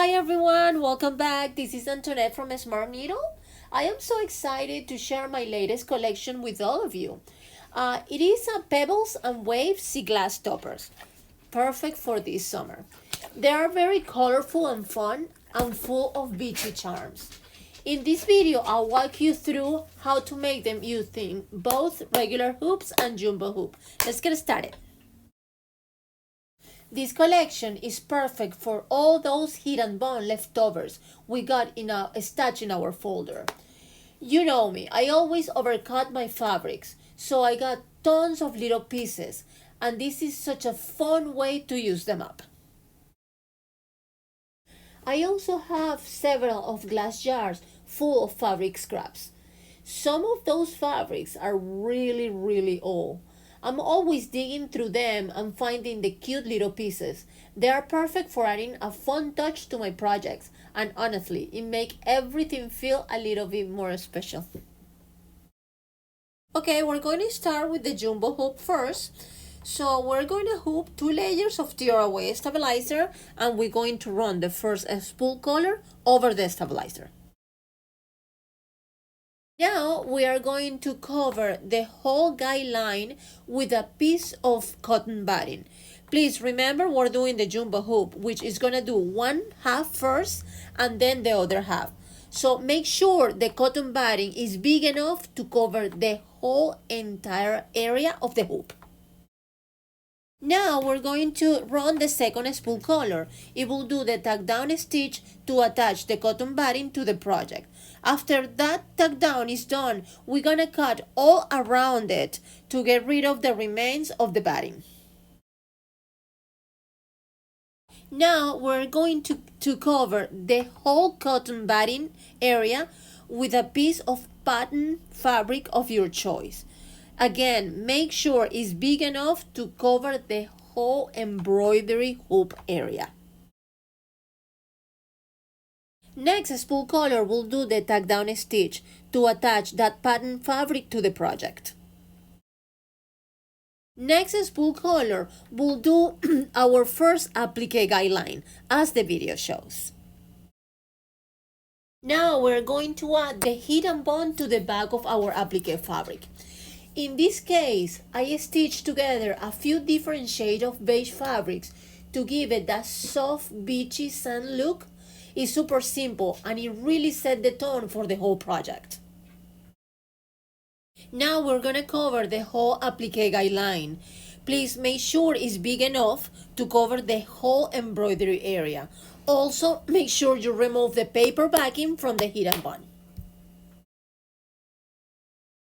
Hi everyone, welcome back. This is Antoinette from Smartneedle. I am so excited to share my latest collection with all of you. It is a Pebbles and Waves Seaglass toppers, perfect for this summer. They are very colorful and fun and full of beachy charms. In this video, I'll walk you through how to make them using both regular hoops and jumbo hoop. Let's get started. This collection is perfect for all those heat and bone leftovers we got in a stash in our folder. You know me, I always overcut my fabrics, so I got tons of little pieces, and this is such a fun way to use them up. I also have several of glass jars full of fabric scraps. Some of those fabrics are really old. I'm always digging through them and finding the cute little pieces. They are perfect for adding a fun touch to my projects, and honestly, it makes everything feel a little bit more special. Okay, we're going to start with the jumbo hoop first. So we're going to hoop 2 layers of tearaway stabilizer, and we're going to run the first spool color over the stabilizer. Now we are going to cover the whole guideline with a piece of cotton batting. Please remember we're doing the jumbo hoop, which is going to do one half first and then the other half. So make sure the cotton batting is big enough to cover the whole entire area of the hoop. Now we're going to run the second spool color. It will do the tack down stitch to attach the cotton batting to the project. After that tack down is done, we're gonna cut all around it to get rid of the remains of the batting. Now we're going to cover the whole cotton batting area with a piece of pattern fabric of your choice. Again, make sure it's big enough to cover the whole embroidery hoop area. Next spool color will do the tack down stitch to attach that pattern fabric to the project. Next spool color will do our first applique guideline, as the video shows. Now we're going to add the heat and bond to the back of our applique fabric. In this case, I stitched together a few different shades of beige fabrics to give it that soft, beachy sand look. It's super simple and it really set the tone for the whole project. Now we're gonna cover the whole applique guideline. Please make sure it's big enough to cover the whole embroidery area. Also, make sure you remove the paper backing from the heat and bond.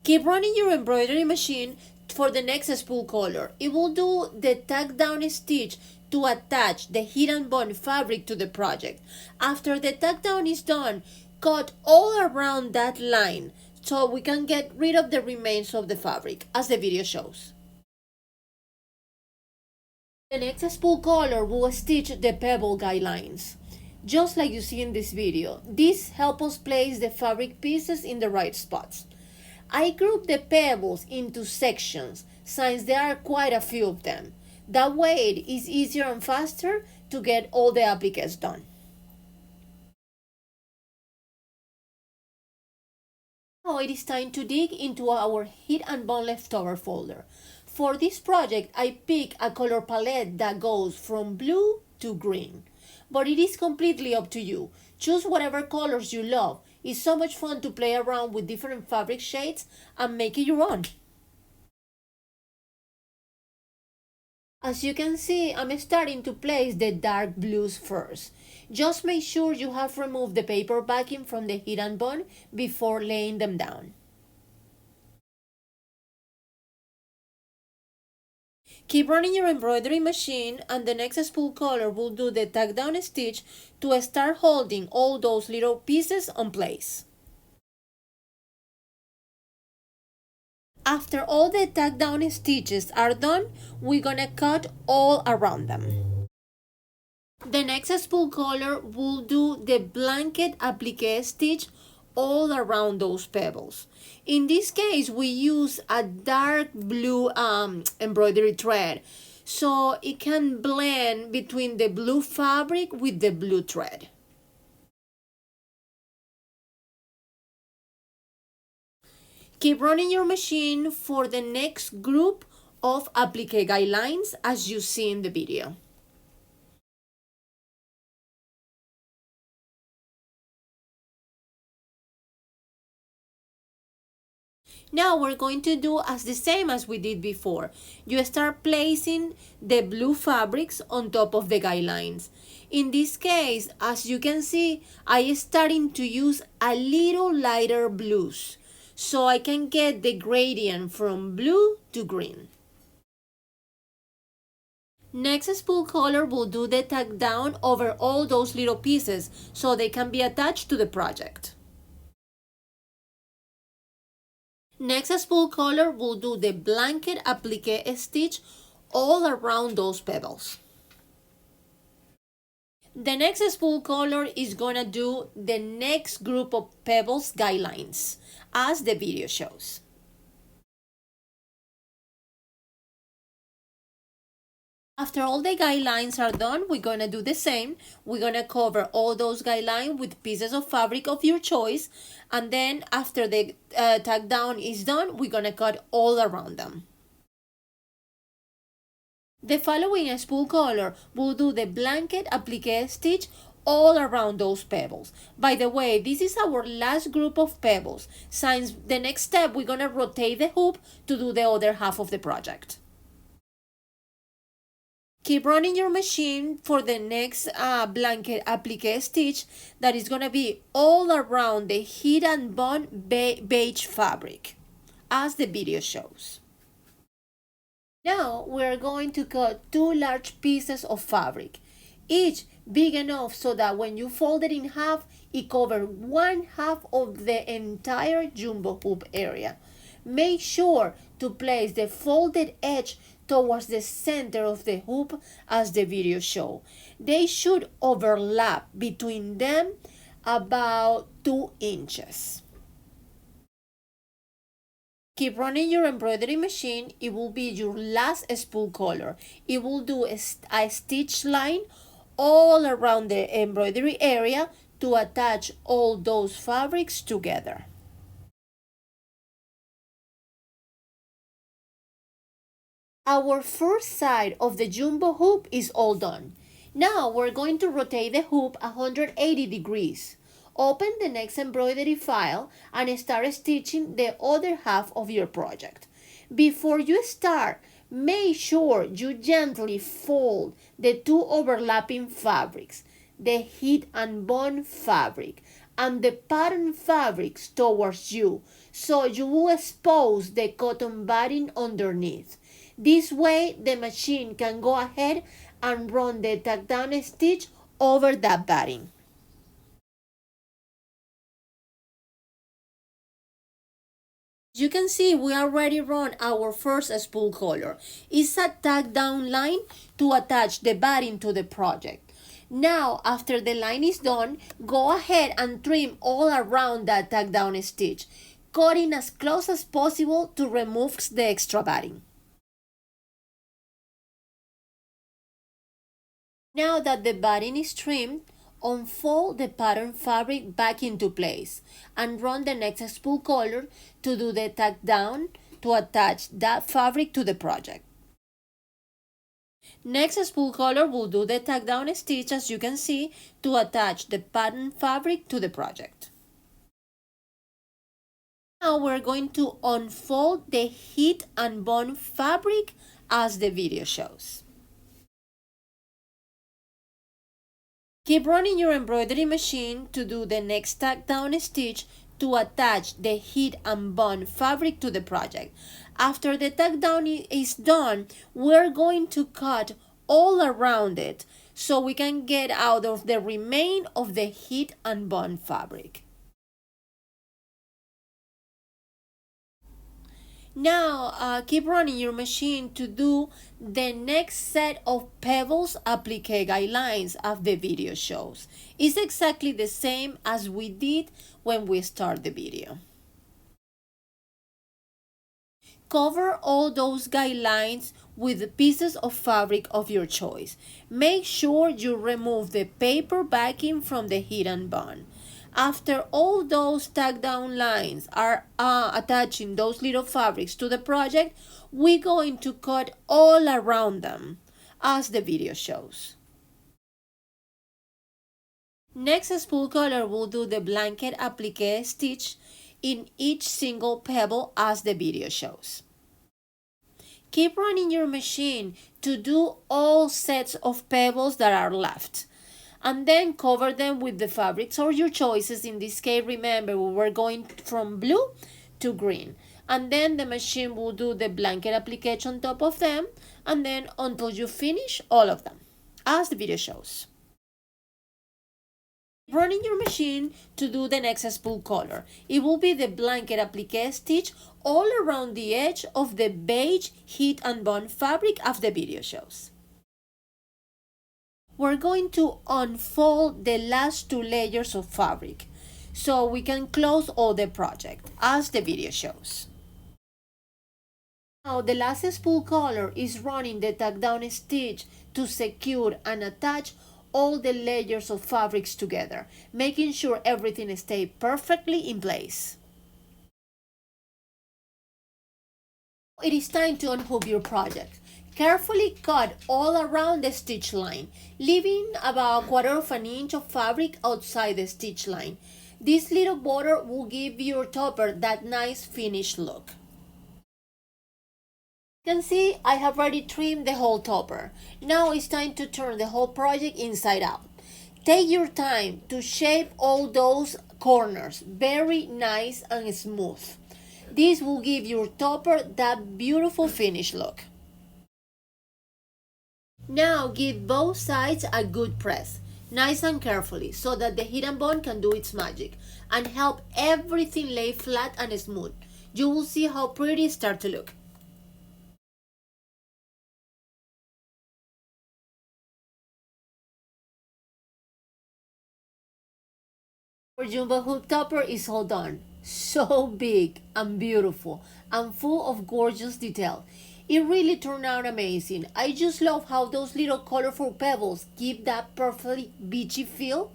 Keep running your embroidery machine for the next spool color. It will do the tack down stitch to attach the heat and bond fabric to the project. After the tack down is done, cut all around that line so we can get rid of the remains of the fabric, as the video shows. The next spool color will stitch the pebble guidelines. Just like you see in this video, this helps us place the fabric pieces in the right spots. I group the pebbles into sections since there are quite a few of them. That way it is easier and faster to get all the appliques done. Now it is time to dig into our heat and bond leftover folder. For this project, I picked a color palette that goes from blue to green. But it is completely up to you. Choose whatever colors you love. It's so much fun to play around with different fabric shades and make it your own. As you can see, I'm starting to place the dark blues first. Just make sure you have removed the paper backing from the heat and bond before laying them down. Keep running your embroidery machine, and the next spool color will do the tack down stitch to start holding all those little pieces on place. After all the tack down stitches are done, we're gonna cut all around them. The next spool color will do the blanket applique stitch all around those pebbles. In this case, we use a dark blue embroidery thread, so it can blend between the blue fabric with the blue thread. Keep running your machine for the next group of applique guidelines as you see in the video. Now we're going to do as the same as we did before. You start placing the blue fabrics on top of the guidelines. In this case, as you can see, I starting to use a little lighter blues so I can get the gradient from blue to green. Next spool color will do the tack down over all those little pieces so they can be attached to the project. Next spool color will do the blanket applique stitch all around those pebbles. The next spool color is gonna do the next group of pebbles guidelines as the video shows. After all the guidelines are done, we're gonna do the same. We're gonna cover all those guidelines with pieces of fabric of your choice, and then after the tack down is done, we're gonna cut all around them. The following spool color will do the blanket applique stitch all around those pebbles. By the way, this is our last group of pebbles, since the next step we're gonna rotate the hoop to do the other half of the project. Keep running your machine for the next blanket applique stitch that is going to be all around the heat and bond beige fabric, as the video shows. Now we're going to cut two large pieces of fabric, each big enough so that when you fold it in half, it covers one half of the entire jumbo hoop area. Make sure to place the folded edge towards the center of the hoop as the video shows. They should overlap between them about 2 inches. Keep running your embroidery machine. It will be your last spool color. It will do a stitch line all around the embroidery area to attach all those fabrics together. Our first side of the jumbo hoop is all done. Now we're going to rotate the hoop 180 degrees. Open the next embroidery file and start stitching the other half of your project. Before you start, make sure you gently fold the two overlapping fabrics, the heat and bond fabric and the pattern fabrics towards you, so you will expose the cotton batting underneath. This way, the machine can go ahead and run the tack down stitch over that batting. You can see we already run our first spool color. It's a tack down line to attach the batting to the project. Now, after the line is done, go ahead and trim all around that tack down stitch, cutting as close as possible to remove the extra batting. Now that the batting is trimmed, unfold the pattern fabric back into place and run the next spool color to do the tack down to attach that fabric to the project. Next spool color will do the tack down stitch, as you can see, to attach the pattern fabric to the project. Now we're going to unfold the heat and bond fabric as the video shows. Keep running your embroidery machine to do the next tack down stitch to attach the heat and bond fabric to the project. After the tack down is done, we're going to cut all around it so we can get out of the remain of the heat and bond fabric. Now keep running your machine to do the next set of Pebbles applique guidelines as the video shows. It's exactly the same as we did when we start the video. Cover all those guidelines with pieces of fabric of your choice. Make sure you remove the paper backing from the heat and bond. After all those tag down lines are attaching those little fabrics to the project, we're going to cut all around them as the video shows. Next, spool color will do the blanket applique stitch in each single pebble as the video shows. Keep running your machine to do all sets of pebbles that are left, and then cover them with the fabrics or your choices. In this case, remember, we were going from blue to green, and then the machine will do the blanket application on top of them, and then until you finish all of them as the video shows. Running your machine to do the next spool color. It will be the blanket applique stitch all around the edge of the beige heat and bond fabric as the video shows. We're going to unfold the last two layers of fabric so we can close all the project as the video shows. Now the last spool color is running the tack down stitch to secure and attach all the layers of fabrics together, making sure everything stays perfectly in place. It is time to unhook your project. Carefully cut all around the stitch line, leaving about 1/4 of an inch of fabric outside the stitch line. This little border will give your topper that nice finished look. You can see I have already trimmed the whole topper. Now it's time to turn the whole project inside out. Take your time to shape all those corners very nice and smooth. This will give your topper that beautiful finished look. Now give both sides a good press, nice and carefully, so that the heat and bond can do its magic and help everything lay flat and smooth. You will see how pretty it starts to look. Our jumbo hoop topper is all done. So big and beautiful and full of gorgeous detail. It really turned out amazing. I just love how those little colorful pebbles give that perfectly beachy feel.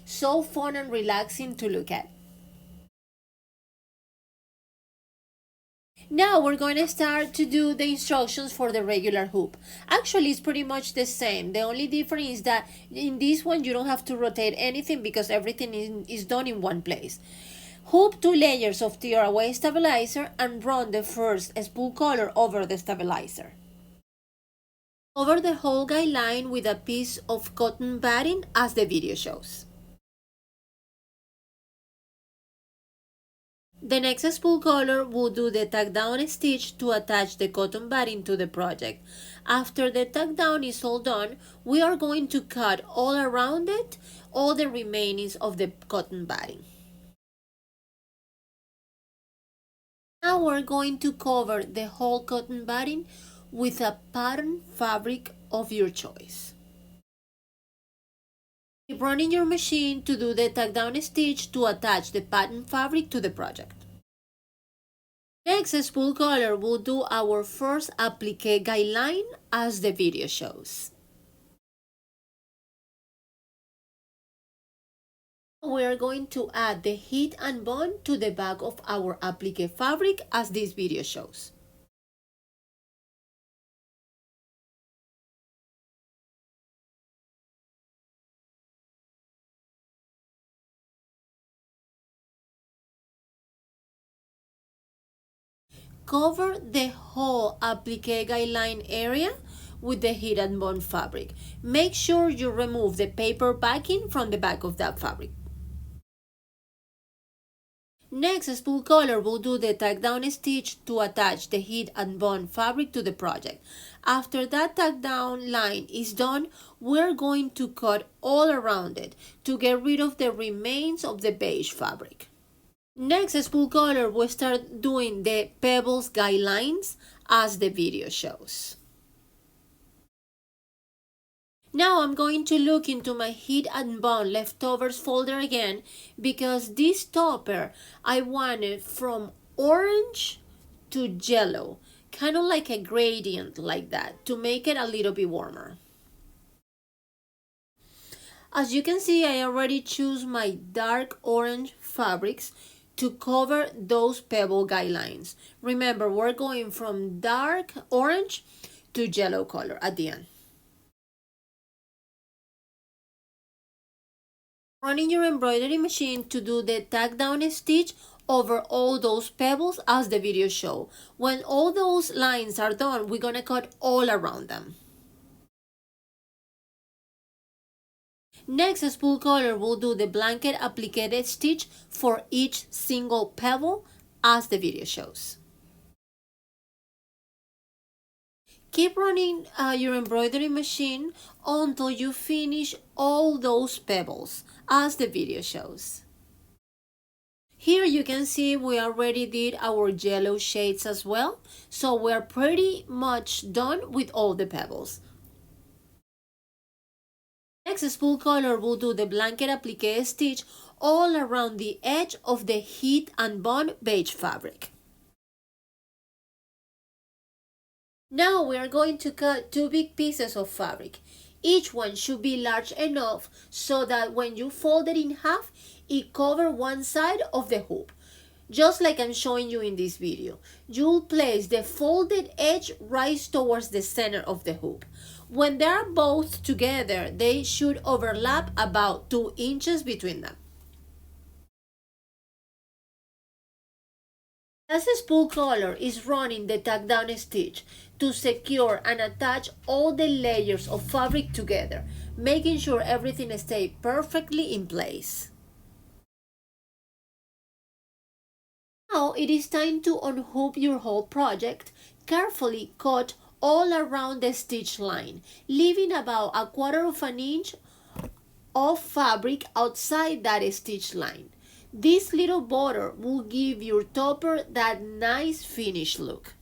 So fun and relaxing to look at. Now we're going to start to do the instructions for the regular hoop. Actually, it's pretty much the same. The only difference is that in this one you don't have to rotate anything because everything is done in one place. Hoop 2 layers of tearaway stabilizer and run the first spool color over the stabilizer. Cover the whole guideline with a piece of cotton batting as the video shows. The next spool color will do the tack down stitch to attach the cotton batting to the project. After the tack down is all done, we are going to cut all around it, all the remainings of the cotton batting. Now we're going to cover the whole cotton batting with a pattern fabric of your choice. Keep running your machine to do the tack down stitch to attach the pattern fabric to the project. Next spool color will do our first applique guideline as the video shows. We are going to add the heat and bond to the back of our applique fabric as this video shows. Cover the whole applique guideline area with the heat and bond fabric. Make sure you remove the paper backing from the back of that fabric. Next, spool color will do the tack down stitch to attach the heat and bond fabric to the project. After that tack down line is done, we're going to cut all around it to get rid of the remains of the beige fabric. Next, spool color will start doing the pebbles guidelines as the video shows. Now I'm going to look into my heat and bond leftovers folder again because this topper I wanted from orange to yellow, kind of like a gradient like that to make it a little bit warmer. As you can see, I already choose my dark orange fabrics to cover those pebble guidelines. Remember, we're going from dark orange to yellow color at the end. Running your embroidery machine to do the tack down stitch over all those pebbles as the video show. When all those lines are done, we're gonna cut all around them. Next, spool color will do the blanket applique stitch for each single pebble as the video shows. Keep running your embroidery machine until you finish all those pebbles as the video shows. Here you can see we already did our yellow shades as well, so we're pretty much done with all the pebbles. Next, spool color will do the blanket applique stitch all around the edge of the heat and bond beige fabric. Now we are going to cut two big pieces of fabric. Each one should be large enough so that when you fold it in half, it covers one side of the hoop. Just like I'm showing you in this video, you'll place the folded edge right towards the center of the hoop. When they are both together, they should overlap about 2 inches between them. As the spool color is running the tack down stitch to secure and attach all the layers of fabric together, making sure everything stays perfectly in place. Now it is time to unhook your whole project. Carefully cut all around the stitch line, leaving about 1/4 of an inch of fabric outside that stitch line. This little border will give your topper that nice finished look.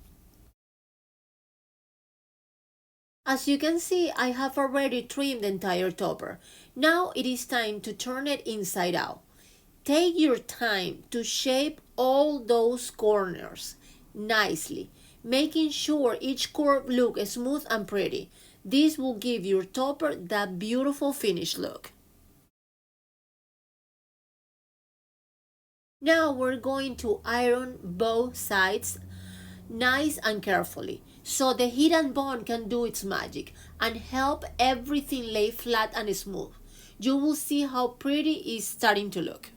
As you can see, I have already trimmed the entire topper. Now it is time to turn it inside out. Take your time to shape all those corners nicely, making sure each curve looks smooth and pretty. This will give your topper that beautiful finished look. Now we're going to iron both sides nice and carefully so the heat and bond can do its magic and help everything lay flat and smooth. You will see how pretty it's starting to look.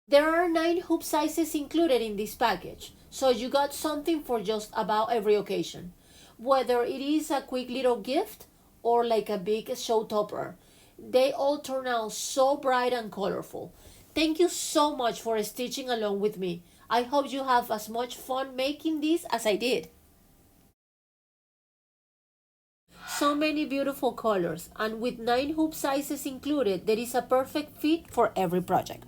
There are 9 hoop sizes included in this package, so you got something for just about every occasion. Whether it is a quick little gift or like a big show topper, they all turn out so bright and colorful. Thank you so much for stitching along with me. I hope you have as much fun making this as I did. So many beautiful colors, and with 9 hoop sizes included, there is a perfect fit for every project.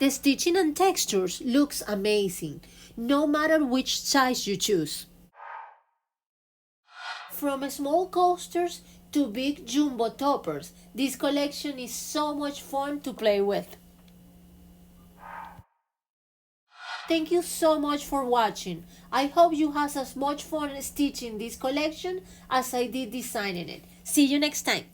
The stitching and textures looks amazing, no matter which size you choose. From small coasters to big jumbo toppers, this collection is so much fun to play with. Thank you so much for watching. I hope you had as much fun stitching this collection as I did designing it. See you next time.